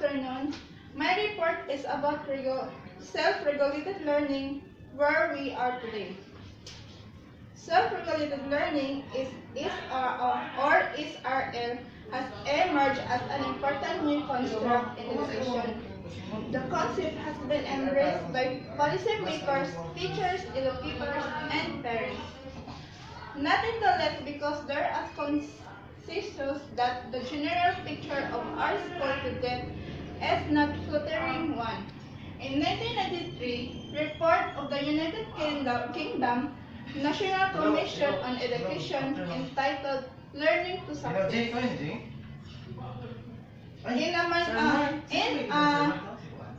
afternoon. My report is about self-regulated learning, where we are today. Self-regulated learning is SRL has emerged as an important new construct in education. The concept has been embraced by policymakers, teachers, educators, and parents. Nothing the less because there are consensus that the general picture of our school today is not flattering one. In 1993, report of the United Kingdom National Commission on Education entitled Learning to Succeed. In a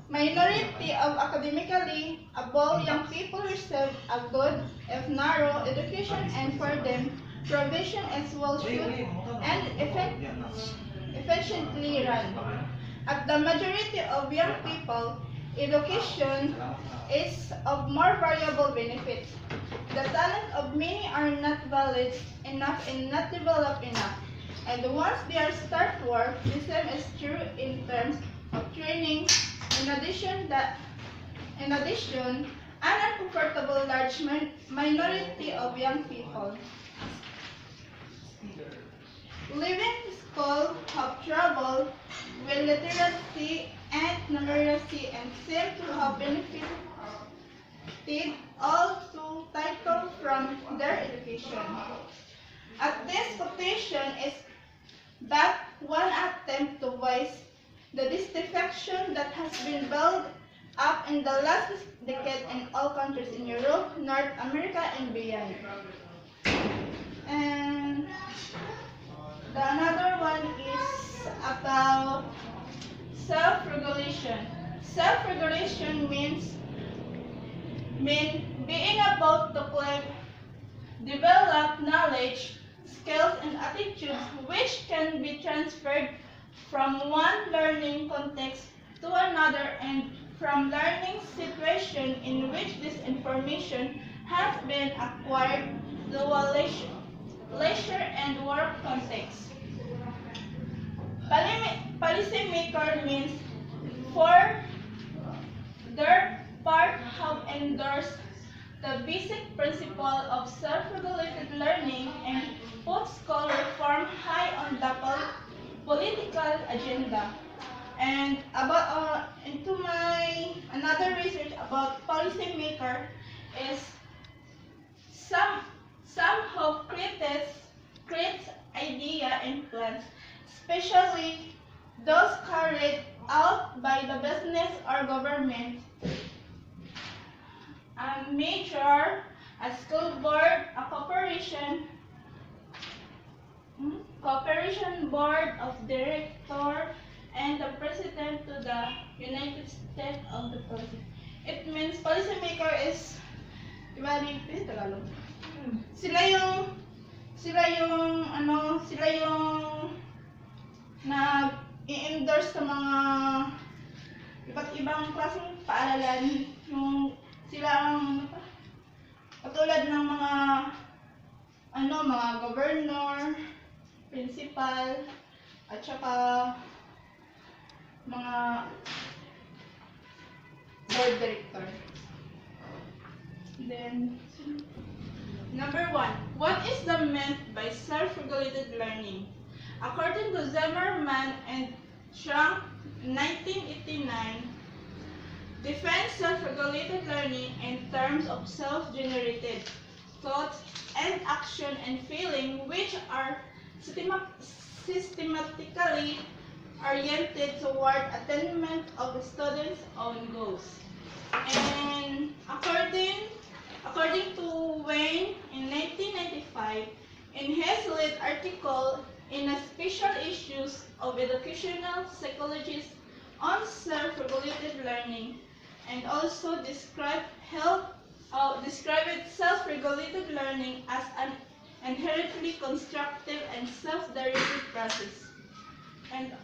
minority of academically able young people receive a good, if narrow, education, and for them, provision is well should and efficiently run. At the majority of young people, education is of more variable benefits. The talent of many are not valid enough and not developed enough. And once they are start work, the same is true in terms of training. In addition, an uncomfortable large minority of young people leaving school have trouble with literacy and numeracy and seem to have benefited all too little from their education. At this quotation is but one attempt to voice the dissatisfaction that has been built up in the last decade in all countries in Europe, North America, and beyond. And another one is about self-regulation. Self-regulation means being able to develop knowledge, skills, and attitudes which can be transferred from one learning context to another and from learning situation in which this information has been acquired to a leisure and work context. Policymaker means for their part have endorsed the basic principle of self-regulated learning and put school reform high on the political agenda. And about into my another research about policymaker is some who creates idea and plans, especially those carried out by the business or government. A major, a school board, a corporation board of director, and the president to the United States of the policy. It means policymaker is Tagalog. Sila yung na-i-endorse sa mga iba't ibang klaseng paaralan, yung sila ang katulad ng mga governor, principal, at saka mga board director. Then, number 1, what is the meant by self-regulated learning? According to Zimmerman and Schrank, 1989, defines self-regulated learning in terms of self-generated thoughts and action and feeling which are systematically oriented toward attainment of the student's own goals. And according to Wayne in 1995, in his lead article in a special issues of educational psychologists on self-regulated learning, and also described self-regulated learning as an inherently constructive and self-directed process. And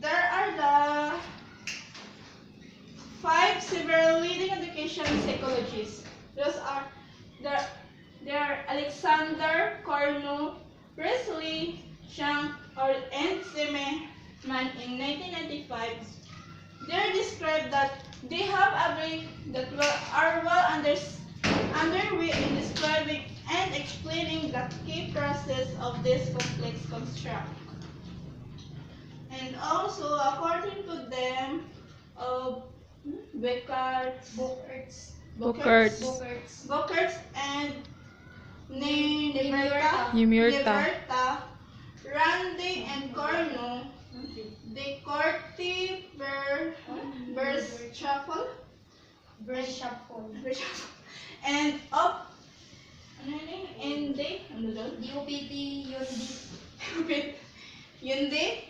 there are the 5 several leading education psychologists. Those are Alexander Cornu, Presley, Chang, and man in 1995, they described that they have a brain that are well underway in describing and explaining the key process of this complex construct. And also, according to them, Boekaerts, and Liberta, Randy and Corno, Descartes, and Yunde,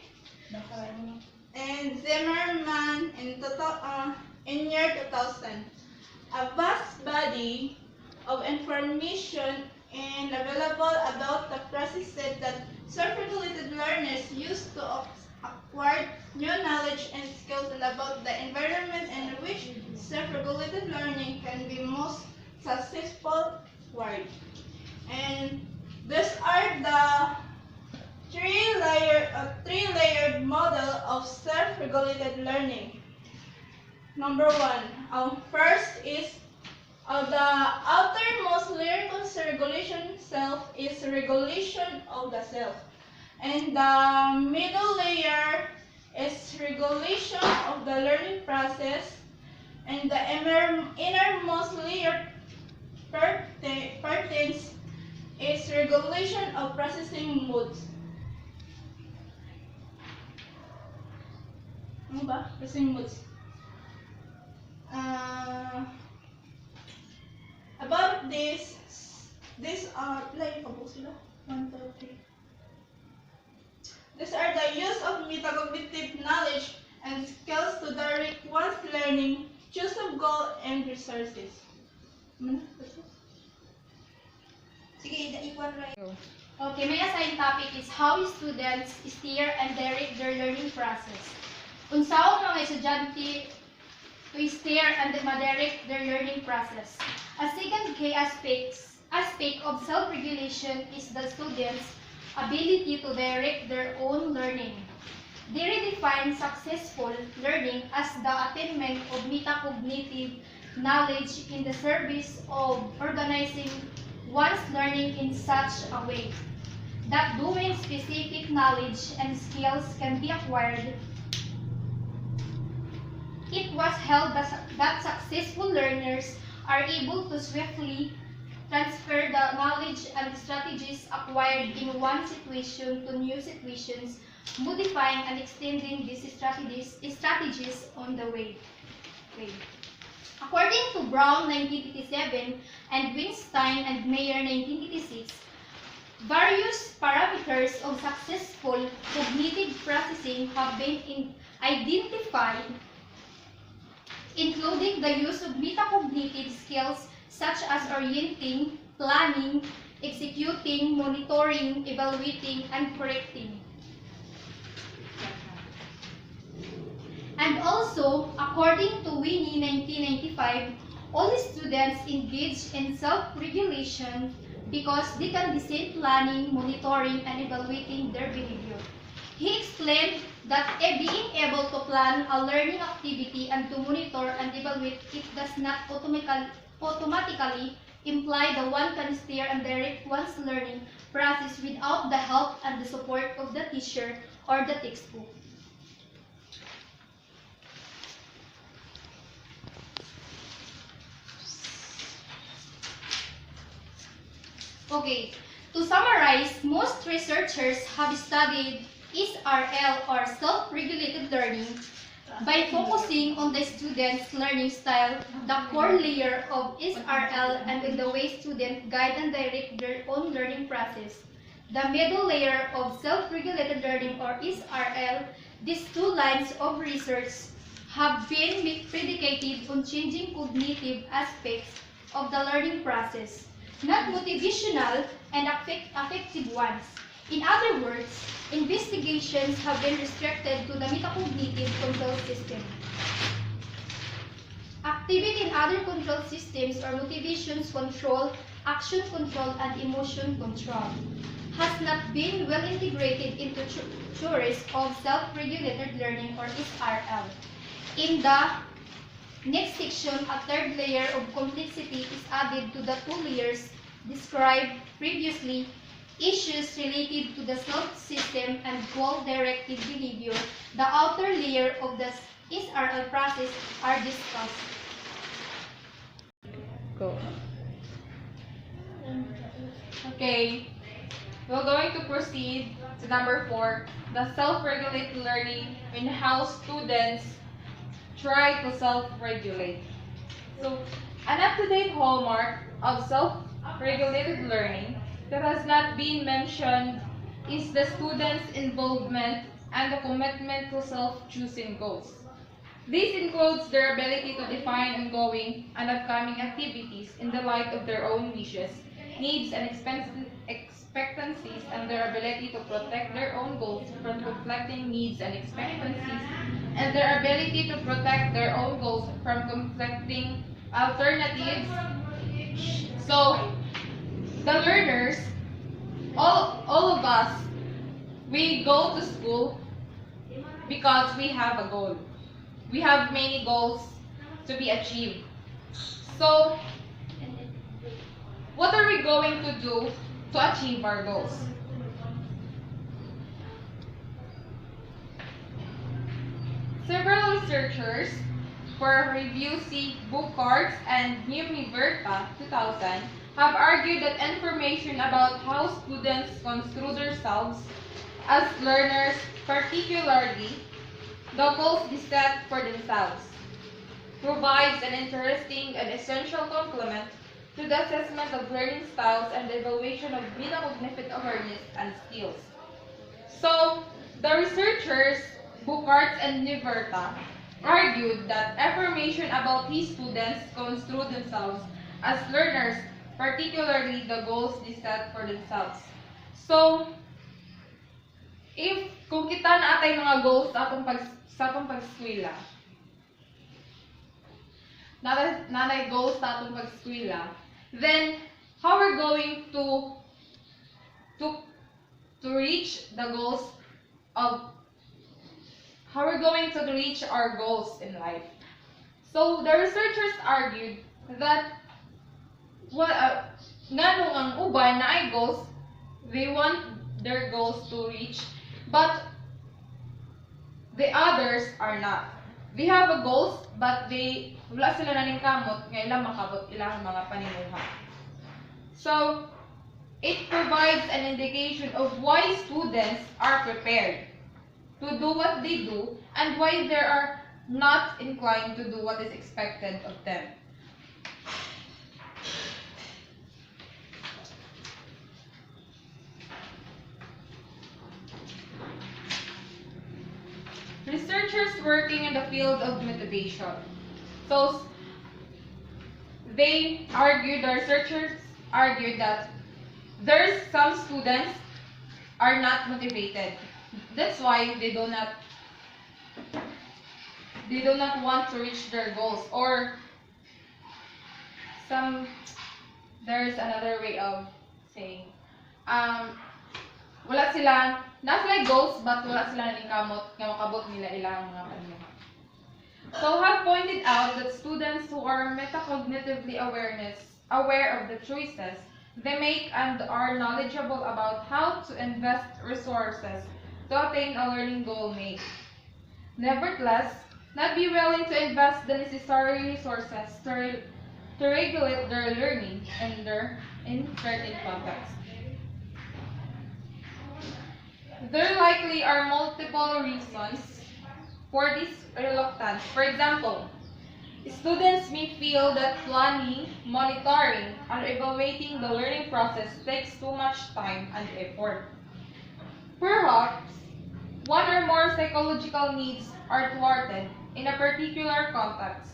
and Zimmerman in year 2000. A vast body of information and available about the processes that self-regulated learners use to acquire new knowledge and skills and about the environment in which self-regulated learning can be most successful acquired. And these are the three-layered model of self-regulated learning. Number one, first is the outermost layer of regulation self is regulation of the self. And the middle layer is regulation of the learning process. And the innermost layer pertains is regulation of processing modes. Ano ba? Processing modes. About this like 1, 2, 3. These are the use of metacognitive knowledge and skills to direct one's learning, choose of goal and resources. Okay, my assigned topic is how students steer and direct their learning process. Unsaon mga estudyante to steer and direct their learning process. A second key aspect of self-regulation is the students' ability to direct their own learning. They redefine successful learning as the attainment of metacognitive knowledge in the service of organizing one's learning in such a way that doing specific knowledge and skills can be acquired. It was held that successful learners are able to swiftly transfer the knowledge and strategies acquired in one situation to new situations, modifying and extending these strategies on the way. According to Brown 1987 and Weinstein and Mayer 1986, various parameters of successful cognitive processing have been identified, including the use of metacognitive skills such as orienting, planning, executing, monitoring, evaluating, and correcting. And also, according to Winnie 1995, all students engage in self-regulation because they can design planning, monitoring, and evaluating their behavior. He explained that being able to plan a learning activity and to monitor and evaluate it does not automatically imply that one can steer and direct one's learning process without the help and the support of the teacher or the textbook. Okay, to summarize, most researchers have studied SRL or self-regulated learning by focusing on the student's learning style, the core layer of SRL, and in the way students guide and direct their own learning process. The middle layer of self-regulated learning or SRL, these two lines of research have been predicated on changing cognitive aspects of the learning process, not motivational and affective ones. In other words, investigations have been restricted to the metacognitive control system. Activity in other control systems or motivations control, action control, and emotion control has not been well integrated into theories of self-regulated learning or SRL. In the next section, a third layer of complexity is added to the two layers described previously. Issues related to the self-system and goal-directed behavior, the outer layer of the SRL process, are discussed. Go. Okay, we're going to proceed to number 4, the self-regulated learning and how students try to self-regulate. So, an up-to-date hallmark of self-regulated learning that has not been mentioned is the student's involvement and the commitment to self-choosing goals. This includes their ability to define ongoing and upcoming activities in the light of their own wishes, needs, and expectancies, and their ability to protect their own goals from conflicting needs and expectancies, and their ability to protect their own goals from conflicting alternatives. So, the learners, all of us, we go to school because we have a goal. We have many goals to be achieved. So, what are we going to do to achieve our goals? Several researchers, for review see Boekaerts and Verta 2000, have argued that information about how students construe themselves as learners, particularly the goals they set for themselves, provides an interesting and essential complement to the assessment of learning styles and the evaluation of metacognitive awareness and skills. So, the researchers, Boekaerts and Verta, argued that information about these students construe themselves as learners, particularly the goals they set for themselves. So, kung kita na atay mga goals sa atong pag-eskwela, nanay goals sa atong pag-eskwela, then how we're going to reach the goals of how we're going to reach our goals in life. So the researchers argued that nganong ang uban na ay goals, they want their goals to reach, but the others are not. They have a goals, but wala sila naning kamot nga ilang makabot ilang mga panimuha. So, it provides an indication of why students are prepared to do what they do and why they are not inclined to do what is expected of them. Researchers working in the field of motivation. So, the researchers argued that there's some students are not motivated. That's why they do not want to reach their goals, or there's another way of saying wala sila goals but wala sila ning kamot nga makabot nila ilang mga panimuha. So have pointed out that students who are metacognitively aware of the choices they make and are knowledgeable about how to invest resources to attain a learning goal may, nevertheless, not be willing to invest the necessary resources to regulate their learning in certain contexts. There likely are multiple reasons for this reluctance. For example, students may feel that planning, monitoring, and evaluating the learning process takes too much time and effort. Perhaps, one or more psychological needs are thwarted in a particular context.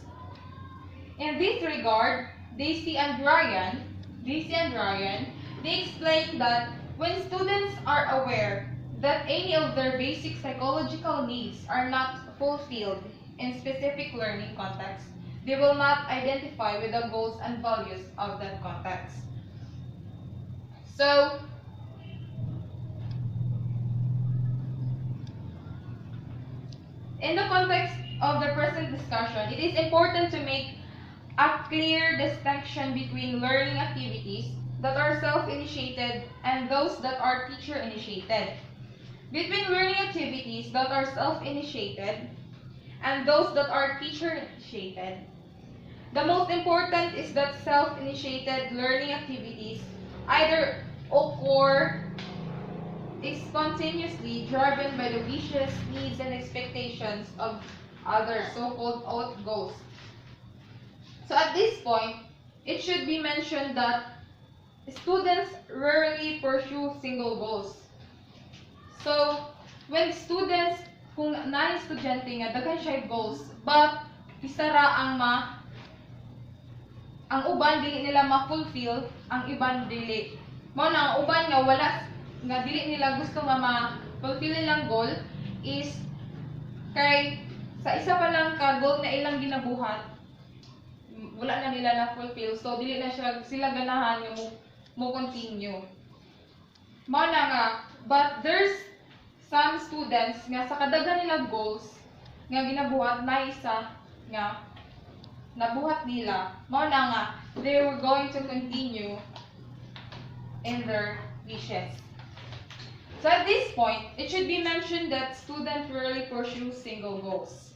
In this regard, Daisy and Ryan, they explain that when students are aware that any of their basic psychological needs are not fulfilled in specific learning contexts, they will not identify with the goals and values of that context. So, In the context of the present discussion, it is important to make a clear distinction between learning activities that are self-initiated and those that are teacher-initiated. Between learning activities that are self-initiated and those that are teacher-initiated, the most important is that self-initiated learning activities either occur is spontaneously driven by the wishes, needs, and expectations of others, so-called out goals. So at this point, it should be mentioned that students rarely pursue single goals. So, when students, kung na estudyante nga, daghan siya goals, but isa ra ang uban dili nila ma-fulfill, ang iban dili. Mao na ang uban nga wala nga dili nila gusto nga ma-fulfill nilang goal is kay sa isa pa lang ka goal na ilang ginabuhat wala na nila na fulfill, so dili na sila ganahan nga mo continue. Mao na nga, but there's some students nga sa kadaghan nila goals nga ginabuhat na isa nga nabuhat nila, mao na nga they were going to continue in their wishes. So at this point, it should be mentioned that students rarely pursue single goals.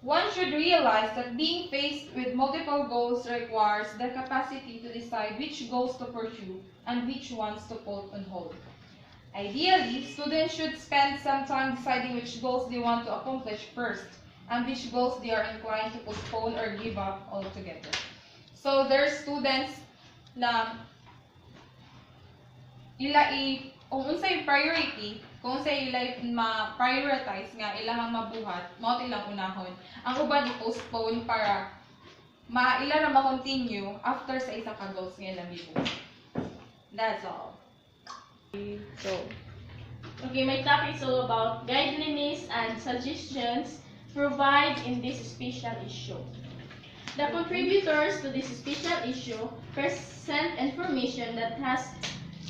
One should realize that being faced with multiple goals requires the capacity to decide which goals to pursue and which ones to put on hold. Ideally, students should spend some time deciding which goals they want to accomplish first and which goals they are inclined to postpone or give up altogether. So there's students na kung unsay priority, kung unsay ma-prioritize nga ilang mabuhat, mao ilang unahon. Ang uban i-postpone para ila na ma-continue after sa isa ka goals nga ilang gibuhat. That's all. So, okay, my topic is all about guidelines and suggestions provided in this special issue. The contributors to this special issue present information that has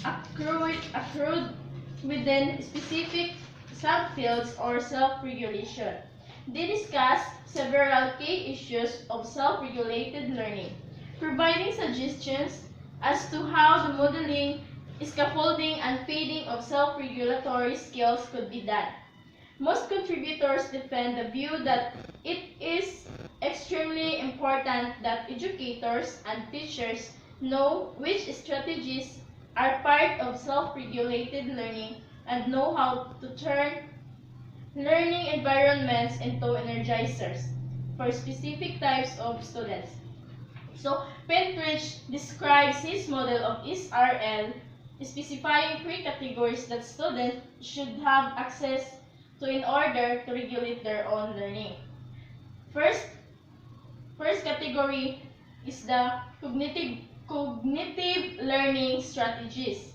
accrued within specific subfields or self-regulation. They discuss several key issues of self-regulated learning, providing suggestions as to how the modeling, scaffolding, and feeding of self-regulatory skills could be done. Most contributors defend the view that it is extremely important that educators and teachers know which strategies are part of self-regulated learning and know how to turn learning environments into energizers for specific types of students. So, Pentridge describes his model of SRL, specifying three categories that students should have access to in order to regulate their own learning. First category is the cognitive learning strategies,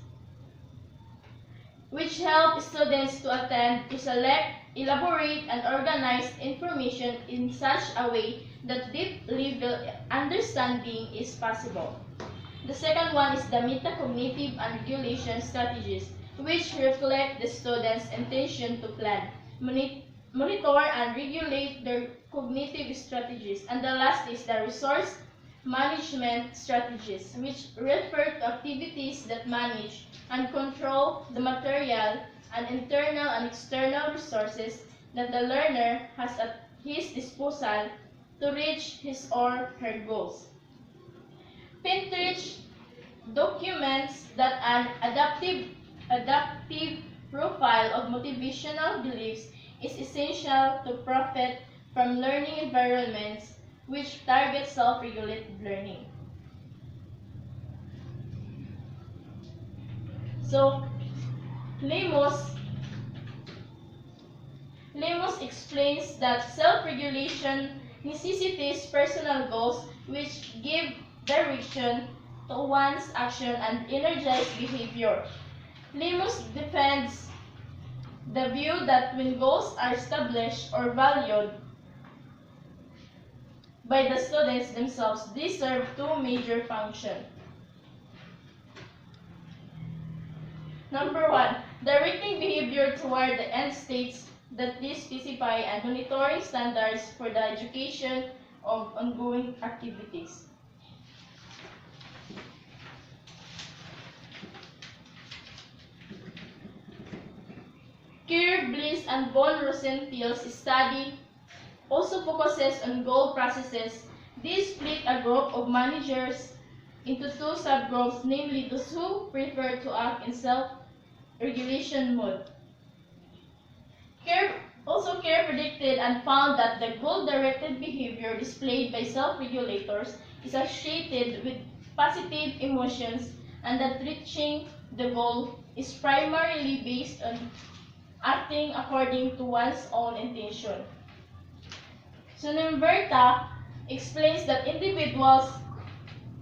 which help students to attend to select, elaborate, and organize information in such a way that deep-level understanding is possible. The second one is the metacognitive and regulation strategies, which reflect the students' intention to plan, monitor, and regulate their cognitive strategies. And the last is the resource management strategies, which refer to activities that manage and control the material and internal and external resources that the learner has at his disposal to reach his or her goals. Pentridge documents that an adaptive profile of motivational beliefs is essential to profit from learning environments which target self-regulated learning. So, Lemos explains that self-regulation necessitates personal goals which give direction to one's action and energize behavior. Lemos defends the view that when goals are established or valued by the students themselves, they serve two major functions. Number one, directing behavior toward the end states that these specify and monitoring standards for the education of ongoing activities. Kerr, Bliss, and von Rosenthal's study also focuses on goal processes. They split a group of managers into two subgroups, namely those who prefer to act in self-regulation mode. Kerr predicted and found that the goal-directed behavior displayed by self-regulators is associated with positive emotions and that reaching the goal is primarily based on acting according to one's own intention. Sunimberta explains that individuals'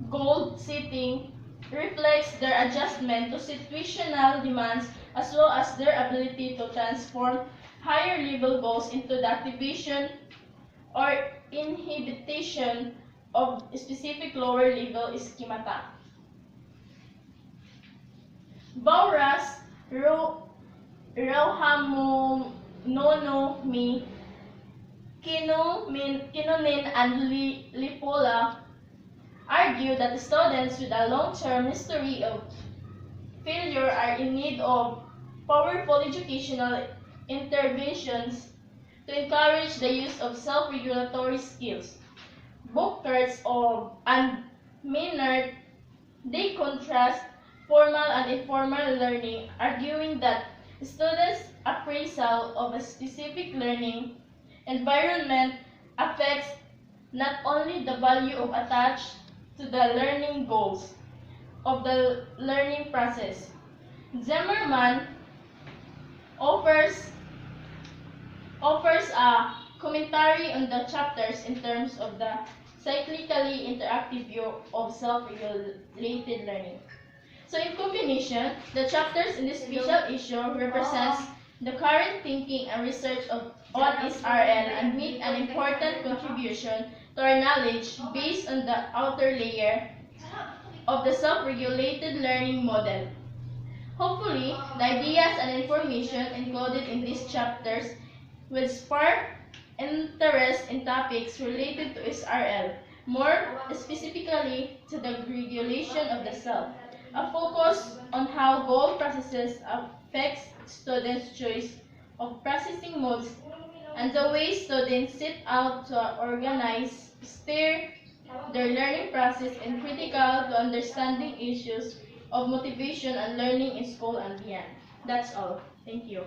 goal setting reflects their adjustment to situational demands as well as their ability to transform higher level goals into the activation or inhibition of specific lower level schemata. Bauras, Rauhamononomi, Kinonin, and Lipola argue that students with a long-term history of failure are in need of powerful educational interventions to encourage the use of self-regulatory skills. Boekaerts and Maynard, they contrast formal and informal learning, arguing that students' appraisal of a specific learning environment affects not only the value of attached to the learning goals of the learning process. Zimmerman offers a commentary on the chapters in terms of the cyclically interactive view of self-regulated learning. So in combination, the chapters in this special issue represents the current thinking and research on SRL and make an important contribution to our knowledge based on the outer layer of the self-regulated learning model. Hopefully, the ideas and information included in these chapters will spark interest in topics related to SRL, more specifically to the regulation of the self. A focus on how goal processes affects students' choice of processing modes and the way students set out to organize, steer their learning process is critical to understanding issues of motivation and learning in school and beyond. That's all. Thank you.